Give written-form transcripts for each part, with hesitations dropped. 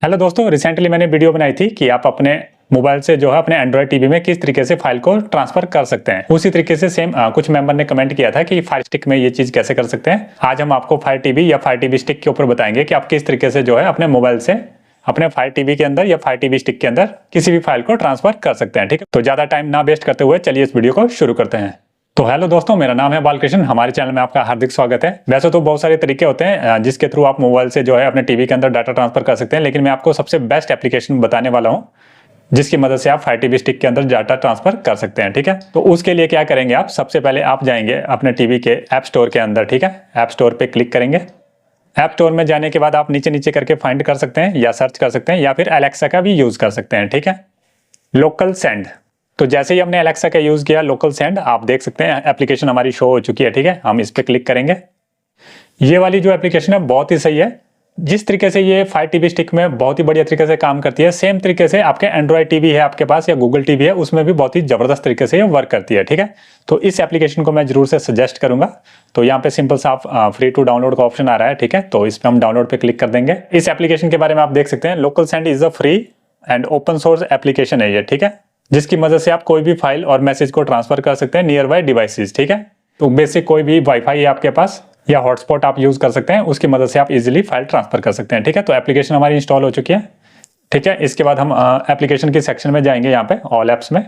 Hello दोस्तों, recently मैंने video बनाई थी कि आप अपने मोबाइल से जो है अपने एंड्रॉयड टीवी में किस तरीके से फाइल को ट्रांसफर कर सकते हैं। उसी तरीके से सेम कुछ मेंबर ने कमेंट किया था कि फायर स्टिक में ये चीज कैसे कर सकते हैं। आज हम आपको फायर टीवी या फायर टीवी स्टिक के ऊपर बताएंगे कि आप किस तरीके से जो है अपने मोबाइल से अपने फायर टीवी के अंदर या फायर टीवी स्टिक के अंदर किसी भी फाइल को ट्रांसफर कर सकते हैं। ठीक है, तो ज्यादा टाइम ना वेस्ट करते हुए चलिए इस वीडियो को शुरू करते हैं। तो हेलो दोस्तों, मेरा नाम है बालकृष्ण। हमारे चैनल में आपका हार्दिक स्वागत है। वैसे तो बहुत सारे तरीके होते हैं जिसके थ्रू आप मोबाइल से जो है अपने टीवी के अंदर डाटा ट्रांसफर कर सकते हैं, लेकिन मैं आपको सबसे बेस्ट एप्लीकेशन बताने वाला हूं जिसकी मदद से आप फायर टीवी स्टिक के अंदर डाटा ट्रांसफर कर सकते हैं। ठीक है, तो उसके लिए क्या करेंगे आप, सबसे पहले आप जाएंगे अपने टीवी के ऐप स्टोर के अंदर। ठीक है, ऐप स्टोर पे क्लिक करेंगे। ऐप स्टोर में जाने के बाद आप नीचे नीचे करके फाइंड कर सकते हैं या सर्च कर सकते हैं या फिर एलेक्सा का भी यूज कर सकते हैं। ठीक है, लोकल सेंड। तो जैसे ही हमने एलेक्सा का यूज किया लोकल सेंड, आप देख सकते हैं एप्लीकेशन हमारी शो हो चुकी है। ठीक है, हम इस पे क्लिक करेंगे। ये वाली जो एप्लीकेशन है बहुत ही सही है। जिस तरीके से ये फायर टीवी स्टिक में बहुत ही बढ़िया तरीके से काम करती है, सेम तरीके से आपके एंड्रॉयड टीवी है आपके पास या गूगल टीवी है, उसमें भी बहुत ही जबरदस्त तरीके से ये वर्क करती है। ठीक है, तो इस एप्लीकेशन को मैं जरूर से सजेस्ट करूंगा। तो यहाँ पे सिंपल सा फ्री टू डाउनलोड का ऑप्शन आ रहा है। ठीक है, तो इस पे हम डाउनलोड पे क्लिक कर देंगे। इस एप्लीकेशन के बारे में आप देख सकते हैं, local send is a free and open source application है ये। ठीक है, जिसकी मदद से आप कोई भी फाइल और मैसेज को ट्रांसफर कर सकते हैं नियर बाय डिवाइसेस। ठीक है, तो बेसिक कोई भी वाईफाई है आपके पास या हॉटस्पॉट आप यूज कर सकते हैं, उसकी मदद से आप इजीली फाइल ट्रांसफर कर सकते हैं। ठीक है, तो एप्लीकेशन हमारी इंस्टॉल हो चुकी है। ठीक है, इसके बाद हम एप्लीकेशन के सेक्शन में जाएंगे। यहाँ पे ऑल एप्स में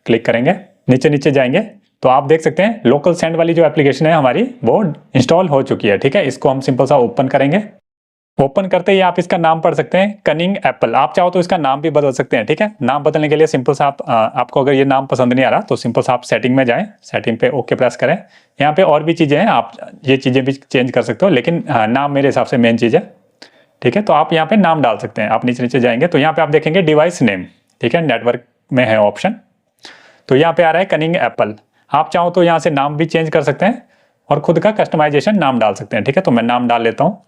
क्लिक करेंगे, नीचे नीचे जाएंगे तो आप देख सकते हैं लोकल सेंड वाली जो एप्लीकेशन है हमारी वो इंस्टॉल हो चुकी है। ठीक है, इसको हम सिंपल सा ओपन करेंगे। ओपन करते ही आप इसका नाम पढ़ सकते हैं, कनिंग एप्पल। आप चाहो तो इसका नाम भी बदल सकते हैं। ठीक है, नाम बदलने के लिए सिंपल सा आपको अगर ये नाम पसंद नहीं आ रहा तो सिंपल सा आप सेटिंग में जाएं, सेटिंग पे ओके प्रेस करें। यहाँ पे और भी चीजें हैं, आप ये चीजें भी चेंज कर सकते हो, लेकिन नाम मेरे हिसाब से मेन चीज है। ठीक है, तो आप यहाँ पे नाम डाल सकते हैं। आप नीचे नीचे जाएंगे तो यहाँ पे आप देखेंगे डिवाइस नेम। ठीक है, नेटवर्क में है ऑप्शन, तो यहाँ पे आ रहा है कनिंग एप्पल। आप चाहो तो यहाँ से नाम भी चेंज कर सकते हैं और खुद का कस्टमाइजेशन नाम डाल सकते हैं। ठीक है, तो मैं नाम डाल लेता हूँ।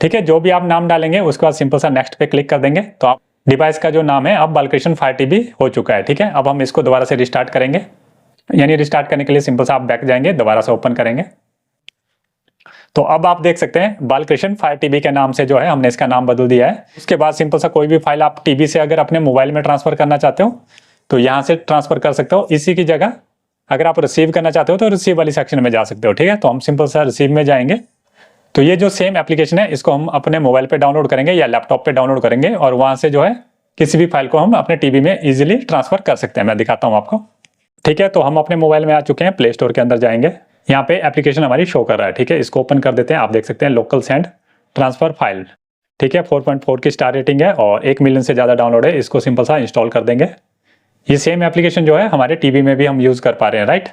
ठीक है, जो भी आप नाम डालेंगे उसके बाद सिंपल सा नेक्स्ट पे क्लिक कर देंगे तो आप डिवाइस का जो नाम है अब बालकृष्ण फायर टीवी हो चुका है। ठीक है, अब हम इसको दोबारा से रिस्टार्ट करेंगे, यानी रिस्टार्ट करने के लिए सिंपल सा आप बैक जाएंगे, दोबारा से ओपन करेंगे। तो अब आप देख सकते हैं बालकृष्ण फायर टीवी के नाम से जो है हमने इसका नाम बदल दिया है। उसके बाद सिंपल सा कोई भी फाइल आप टीवी से अगर अपने मोबाइल में ट्रांसफर करना चाहते हो तो यहाँ से ट्रांसफर कर सकते हो। इसी की जगह अगर आप रिसीव करना चाहते हो तो रिसीव वाली सेक्शन में जा सकते हो। ठीक है, तो हम सिंपल सा रिसीव में जाएंगे। तो ये जो सेम एप्लीकेशन है इसको हम अपने मोबाइल पे डाउनलोड करेंगे या लैपटॉप पे डाउनलोड करेंगे और वहां से जो है किसी भी फाइल को हम अपने टीवी में इजीली ट्रांसफर कर सकते हैं। मैं दिखाता हूं आपको। ठीक है, तो हम अपने मोबाइल में आ चुके हैं, प्ले स्टोर के अंदर जाएंगे। यहाँ पे एप्लीकेशन हमारी शो कर रहा है। ठीक है, इसको ओपन कर देते हैं। आप देख सकते हैं लोकल सेंड ट्रांसफर फाइल। ठीक है, 4.4 की स्टार रेटिंग है और 1 मिलियन से ज्यादा डाउनलोड है। इसको सिंपल सा इंस्टॉल कर देंगे। ये सेम एप्लीकेशन जो है हमारे टीवी में भी हम यूज कर पा रहे हैं, राइट।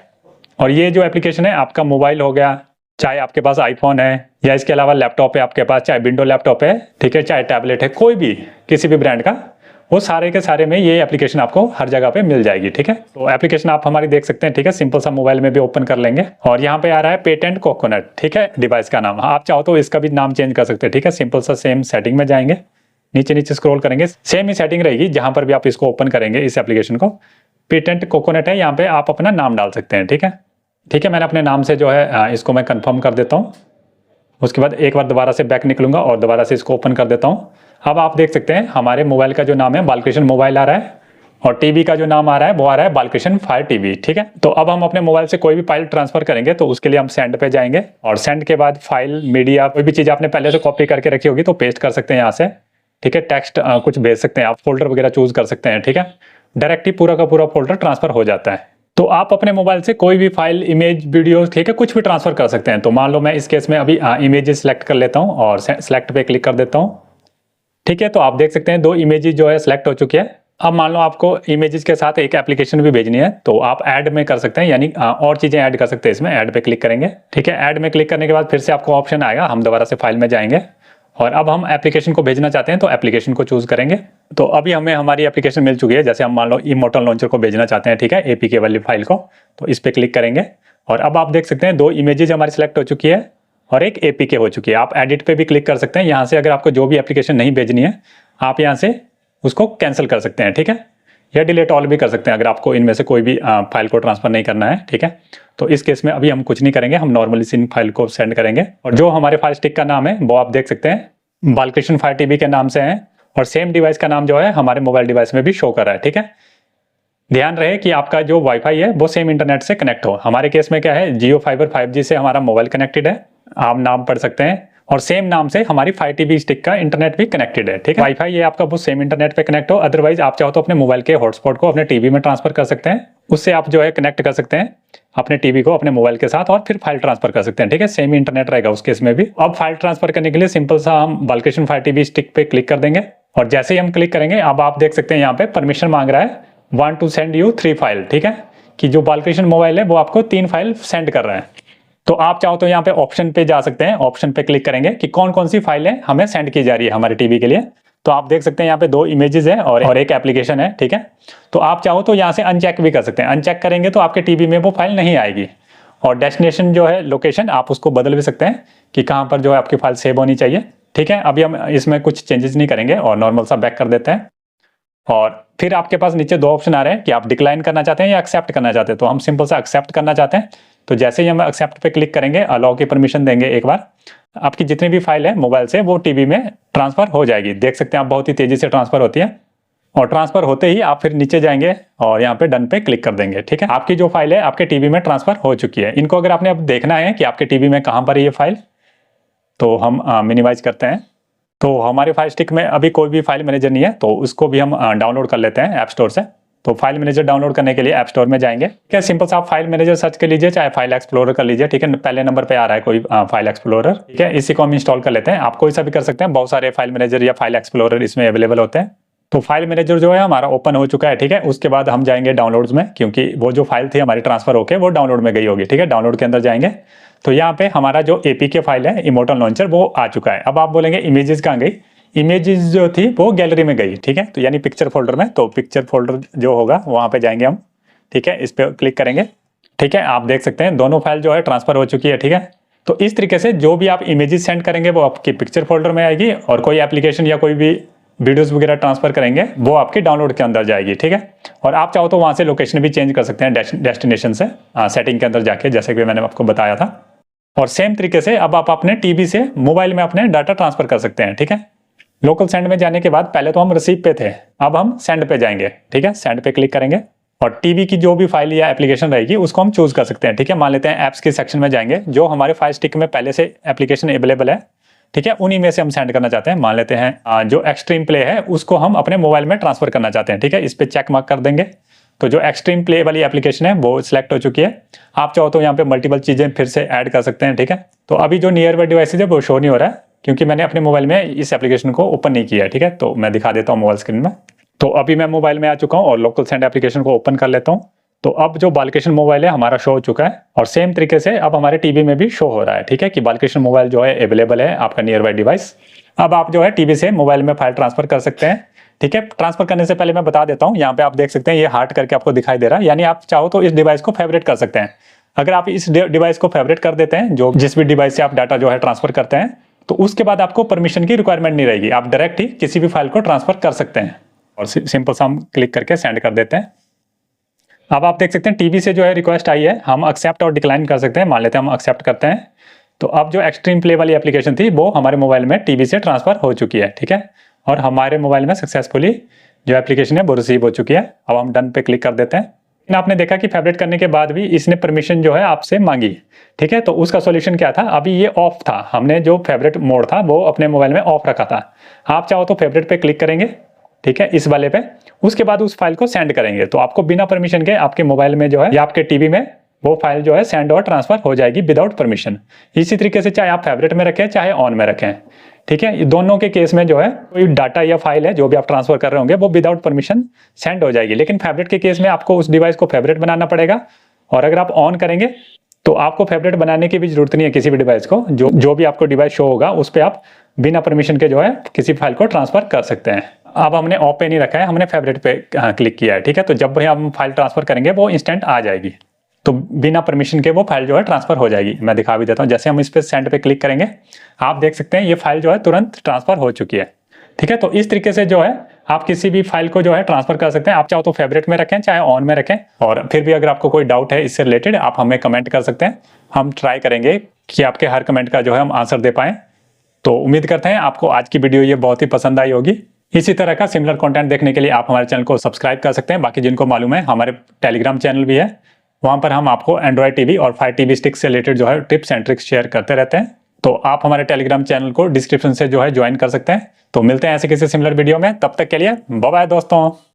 और ये जो एप्लीकेशन है आपका मोबाइल हो गया, चाहे आपके पास आईफोन है या इसके अलावा लैपटॉप है आपके पास, चाहे विंडो लैपटॉप है, ठीक है, चाहे टैबलेट है, कोई भी किसी भी ब्रांड का, वो सारे के सारे में ये एप्लीकेशन आपको हर जगह पे मिल जाएगी। ठीक है, तो एप्लीकेशन आप हमारी देख सकते हैं। ठीक है, सिंपल सा मोबाइल में भी ओपन कर लेंगे और यहाँ पे आ रहा है पेटेंट कोकोनट। ठीक है, डिवाइस का नाम आप चाहो तो इसका भी नाम चेंज कर सकते हैं। ठीक है, सिंपल सा सेम सेटिंग में जाएंगे, नीचे नीचे स्क्रॉल करेंगे, सेम ही सेटिंग रहेगी जहां पर भी आप इसको ओपन करेंगे। इस एप्लीकेशन को पेटेंट कोकोनट है, यहाँ पे आप अपना नाम डाल सकते हैं। ठीक है, ठीक है, मैंने अपने नाम से जो है इसको मैं कंफर्म कर देता हूँ। उसके बाद एक बार दोबारा से बैक निकलूंगा और दोबारा से इसको ओपन कर देता हूँ। अब आप देख सकते हैं हमारे मोबाइल का जो नाम है बालकृष्ण मोबाइल आ रहा है और टीवी का जो नाम आ रहा है वो आ रहा है बालकृष्ण फायर टीवी। ठीक है, तो अब हम अपने मोबाइल से कोई भी फाइल ट्रांसफर करेंगे तो उसके लिए हम सेंड पे जाएंगे और सेंड के बाद फाइल मीडिया कोई भी चीज आपने पहले से कॉपी करके रखी होगी तो पेस्ट कर सकते हैं यहाँ से। ठीक है, टेक्स्ट कुछ भेज सकते हैं आप, फोल्डर वगैरह चूज कर सकते हैं। ठीक है, डायरेक्ट ही पूरा का पूरा फोल्डर ट्रांसफर हो जाता है। तो आप अपने मोबाइल से कोई भी फाइल, इमेज, वीडियो, ठीक है, कुछ भी ट्रांसफर कर सकते हैं। तो मान लो मैं इस केस में अभी इमेजेस सेलेक्ट कर लेता हूं और सेलेक्ट पे क्लिक कर देता हूं। ठीक है, तो आप देख सकते हैं 2 इमेजेस जो है सेलेक्ट हो चुकी है। अब मान लो आपको इमेजेस के साथ एक एप्लीकेशन भी भेजनी है तो आप ऐड में कर सकते हैं, यानी और चीजें ऐड कर सकते हैं इसमें। ऐड पे क्लिक करेंगे। ठीक है, ऐड में क्लिक करने के बाद फिर से आपको ऑप्शन आएगा, हम दोबारा से फाइल में जाएंगे और अब हम एप्लीकेशन को भेजना चाहते हैं तो एप्लीकेशन को चूज करेंगे। तो अभी हमें हमारी एप्लीकेशन मिल चुकी है। जैसे हम मान लो इमोर्टल लॉन्चर को भेजना चाहते हैं, ठीक है, एपीके वाली फाइल को, तो इस पे क्लिक करेंगे और अब आप देख सकते हैं 2 इमेजेस हमारी सिलेक्ट हो चुकी है और एक एपीके हो चुकी है। आप एडिट पे भी क्लिक कर सकते हैं। यहाँ से अगर आपको जो भी एप्लीकेशन नहीं भेजनी है आप यहाँ से उसको कैंसिल कर सकते हैं। ठीक है, या डिलीट ऑल भी कर सकते हैं अगर आपको इनमें से कोई भी फाइल को ट्रांसफर नहीं करना है। ठीक है, तो इस केस में अभी हम कुछ नहीं करेंगे, हम नॉर्मली इन फाइल को सेंड करेंगे और जो हमारे फायर स्टिक का नाम है वो आप देख सकते हैं बालकृष्ण फायर टीवी के नाम से है और सेम डिवाइस का नाम जो है हमारे मोबाइल डिवाइस में भी शो कर रहा है। ठीक है, ध्यान रहे कि आपका जो वाईफाई है वो सेम इंटरनेट से कनेक्ट हो। हमारे केस में क्या है, जियो फाइबर 5G से हमारा मोबाइल कनेक्टेड है, आप नाम पढ़ सकते हैं, और सेम नाम से हमारी 5 TB स्टिक का इंटरनेट भी कनेक्टेड है। ठीक है, वाईफाई ये आपका वो सेम इंटरनेट पे कनेक्ट हो, अदरवाइज आप चाहो तो अपने मोबाइल के हॉटस्पॉट को अपने टीवी में ट्रांसफर कर सकते हैं, उससे आप जो है कनेक्ट कर सकते हैं अपने टीवी को अपने मोबाइल के साथ, और फिर फाइल ट्रांसफर कर सकते हैं। ठीक है, सेम इंटरनेट रहेगा उस केस में भी। अब फाइल ट्रांसफर करने के लिए सिंपल सा हम बालकृष्ण 5 TB स्टिक पे क्लिक कर देंगे, और जैसे ही हम क्लिक करेंगे अब आप देख सकते हैं यहाँ पे परमिशन मांग रहा है, want to send you 3 file. ठीक है, कि जो बालकृष्ण मोबाइल है वो आपको 3 फाइल सेंड कर रहा है। तो आप चाहो तो यहाँ पे ऑप्शन पे जा सकते हैं, ऑप्शन पे क्लिक करेंगे कि कौन कौन सी फाइलें हमें सेंड की जा रही है हमारे टीवी के लिए। तो आप देख सकते हैं यहाँ पे 2 इमेजेस है और एक एप्लीकेशन है। ठीक है, तो आप चाहो तो यहाँ से अनचेक भी कर सकते हैं, अनचेक करेंगे तो आपके टीवी में वो फाइल नहीं आएगी। और डेस्टिनेशन जो है लोकेशन आप उसको बदल भी सकते हैं कि कहाँ पर जो है आपकी फाइल सेव होनी चाहिए। ठीक है, अभी हम इसमें कुछ चेंजेस नहीं करेंगे और नॉर्मल सा बैक कर देते हैं। और फिर आपके पास नीचे 2 ऑप्शन आ रहे हैं कि आप डिक्लाइन करना चाहते हैं या एक्सेप्ट करना चाहते हैं। तो हम सिंपल सा एक्सेप्ट करना चाहते हैं, तो जैसे ही हम एक्सेप्ट पे क्लिक करेंगे, अलाउ की परमिशन देंगे एक बार, आपकी जितनी भी फाइल है मोबाइल से वो टीवी में ट्रांसफर हो जाएगी। देख सकते हैं आप बहुत ही तेजी से ट्रांसफर होती है, और ट्रांसफर होते ही आप फिर नीचे जाएंगे और यहाँ पे डन पे क्लिक कर देंगे। ठीक है, आपकी जो फाइल है आपके टीवी में ट्रांसफर हो चुकी है। इनको अगर आपने अब देखना है कि आपके टीवी में कहाँ पर है ये फाइल, तो हम मिनिमाइज करते हैं। तो हमारे फाइल स्टिक में अभी कोई भी फाइल मैनेजर नहीं है, तो उसको भी हम डाउनलोड कर लेते हैं ऐप स्टोर से। तो फाइल मैनेजर डाउनलोड करने के लिए ऐप स्टोर में जाएंगे। क्या सिंपल सा आप फाइल मैनेजर सर्च कर लीजिए, चाहे फाइल एक्सप्लोरर कर लीजिए। ठीक है, पहले नंबर पे आ रहा है कोई फाइल एक्सप्लोरर। ठीक है, इसी को हम इंस्टॉल कर लेते हैं। आप कोई सा भी कर सकते हैं, बहुत सारे फाइल मैनेजर या फाइल एक्सप्लोरर इसमें अवेलेबल होते हैं। तो फाइल मैनेजर जो है हमारा ओपन हो चुका है। ठीक है, उसके बाद हम जाएंगे डाउनलोड्स में, क्योंकि वो जो फाइल थी हमारी ट्रांसफर होकर वो डाउनलोड में गई होगी। ठीक है, डाउनलोड के अंदर जाएंगे तो यहाँ पे हमारा जो APK फाइल है इमोटल लॉन्चर वो आ चुका है। अब आप बोलेंगे इमेजेस कहाँ गई, इमेजेस जो थी वो गैलरी में गई। ठीक है, तो यानी पिक्चर फोल्डर में, तो पिक्चर फोल्डर जो होगा वहां पे जाएंगे हम। ठीक है, इस पे क्लिक करेंगे। ठीक है, आप देख सकते हैं दोनों फाइल जो है ट्रांसफर हो चुकी है। ठीक है, तो इस तरीके से जो भी आप इमेजेस सेंड करेंगे वो आपकी पिक्चर फोल्डर में आएगी, और कोई एप्लीकेशन या कोई भी वीडियोस वगैरह ट्रांसफर करेंगे वो आपके डाउनलोड के अंदर जाएगी। ठीक है, और आप चाहो तो वहां से लोकेशन भी चेंज कर सकते हैं डेस्टिनेशन से सेटिंग के अंदर जाके, जैसे कि मैंने आपको बताया था। और सेम तरीके से अब आप अपने टीवी से मोबाइल में अपने डाटा ट्रांसफर कर सकते हैं। ठीक है, लोकल सेंड में जाने के बाद पहले तो हम रिसीव पे थे, अब हम सेंड पे जाएंगे। ठीक है, सेंड पे क्लिक करेंगे और टीवी की जो भी फाइल या एप्लीकेशन रहेगी उसको हम चूज कर सकते हैं। ठीक है, मान लेते हैं ऐप्स के सेक्शन में जाएंगे, जो हमारे फाइल स्टिक में पहले से एप्लीकेशन अवेलेबल है। ठीक है, उन्हीं में से हम सेंड करना चाहते हैं। मान लेते हैं जो एक्सट्रीम प्ले है उसको हम अपने मोबाइल में ट्रांसफर करना चाहते हैं। ठीक है, इस पे चेक मार्क कर देंगे। तो जो एक्सट्रीम प्ले वाली एप्लीकेशन है वो सिलेक्ट हो चुकी है। आप चाहो तो यहाँ पे मल्टीपल चीजें फिर से ऐड कर सकते हैं। ठीक है, तो अभी जो नियर बाय डिवाइसेज है वो शो नहीं हो रहा है, क्योंकि मैंने अपने मोबाइल में इस एप्लीकेशन को ओपन नहीं किया है। ठीक है, तो मैं दिखा देता हूँ मोबाइल स्क्रीन में। तो अभी मैं मोबाइल में आ चुका हूँ और लोकल सेंड एप्लीकेशन को ओपन कर लेता हूँ। तो अब जो बालकृष्ण मोबाइल है हमारा शो हो चुका है, और सेम तरीके से अब हमारे टीवी में भी शो हो रहा है। ठीक है, कि बालकृष्ण मोबाइल जो है अवेलेबल है आपका नियर बाय डिवाइस। अब आप जो है टीवी से मोबाइल में फाइल ट्रांसफर कर सकते हैं। ठीक है, ट्रांसफर करने से पहले मैं बता देता हूँ, यहाँ पे आप देख सकते हैं ये हार्ट करके आपको दिखाई दे रहा है, यानी आप चाहो तो इस डिवाइस को फेवरेट कर सकते हैं। अगर आप इस डिवाइस को फेवरेट कर देते हैं, जो जिस भी डिवाइस से आप डाटा जो है ट्रांसफर करते हैं, तो उसके बाद आपको परमिशन की रिक्वायरमेंट नहीं रहेगी, आप डायरेक्ट ही किसी भी फाइल को ट्रांसफर कर सकते हैं। और सिंपल सा हम क्लिक करके सेंड कर देते हैं। अब आप देख सकते हैं टीवी से जो है रिक्वेस्ट आई है, हम एक्सेप्ट और डिक्लाइन कर सकते हैं। मान लेते हैं हम एक्सेप्ट करते हैं, तो अब जो एक्सट्रीम प्ले वाली एप्लीकेशन थी वो हमारे मोबाइल में टीवी से ट्रांसफर हो चुकी है। ठीक है, और हमारे मोबाइल में सक्सेसफुली जो एप्लीकेशन है वो रिसीव हो चुकी है। अब हम डन पे क्लिक कर देते हैं। लेकिन आपने देखा कि फेवरेट करने के बाद भी इसने परमिशन जो है आपसे मांगी। ठीक है, तो उसका सॉल्यूशन क्या था, अभी ये ऑफ था, हमने जो फेवरेट मोड था वो अपने मोबाइल में ऑफ रखा था। आप चाहो तो फेवरेट पे क्लिक करेंगे। ठीक है, इस वाले पे, उसके बाद उस फाइल को सेंड करेंगे, तो आपको बिना परमिशन के आपके मोबाइल में जो है या आपके टीवी में वो फाइल जो है सेंड और ट्रांसफर हो जाएगी विदाउट परमिशन। इसी तरीके से चाहे आप फेवरेट में रखें चाहे ऑन में रखें। ठीक है, दोनों के केस में जो है कोई डाटा या फाइल है जो भी आप ट्रांसफर कर रहे होंगे वो विदाउट परमिशन सेंड हो जाएगी। लेकिन फेवरेट के केस में आपको उस डिवाइस को फेवरेट बनाना पड़ेगा, और अगर आप ऑन करेंगे तो आपको फेवरेट बनाने की भी जरूरत नहीं है किसी भी डिवाइस को। जो भी आपको डिवाइस शो होगा उस पर आप बिना परमिशन के जो है किसी फाइल को ट्रांसफर कर सकते हैं। अब हमने ऑफ पे नहीं रखा है, हमने फेवरेट पे क्लिक किया है। ठीक है, तो जब भी हम फाइल ट्रांसफर करेंगे वो इंस्टेंट आ जाएगी, तो बिना परमिशन के वो फाइल जो है ट्रांसफर हो जाएगी। मैं दिखा भी देता हूँ, जैसे हम इस पे सेंड पे क्लिक करेंगे आप देख सकते हैं ये फाइल जो है तुरंत ट्रांसफर हो चुकी है। ठीक है, तो इस तरीके से जो है आप किसी भी फाइल को जो है ट्रांसफर कर सकते हैं। आप चाहो तो फेवरेट में रखें चाहे ऑन में रखें। और फिर भी अगर आपको कोई डाउट है इससे रिलेटेड आप हमें कमेंट कर सकते हैं, हम ट्राई करेंगे कि आपके हर कमेंट का जो है हम आंसर दे पाएं। तो उम्मीद करते हैं आपको आज की वीडियो ये बहुत ही पसंद आई होगी। इसी तरह का सिमिलर कंटेंट देखने के लिए आप हमारे चैनल को सब्सक्राइब कर सकते हैं। बाकी जिनको मालूम है, हमारे टेलीग्राम चैनल भी है, वहां पर हम आपको एंड्रॉयड टीवी और फायर टीवी स्टिक से रिलेटेड जो है टिप्स एंड ट्रिक्स शेयर करते रहते हैं। तो आप हमारे टेलीग्राम चैनल को डिस्क्रिप्शन से जो है ज्वाइन कर सकते हैं। तो मिलते हैं ऐसे किसी सिमिलर वीडियो में, तब तक के लिए बाय बाय दोस्तों।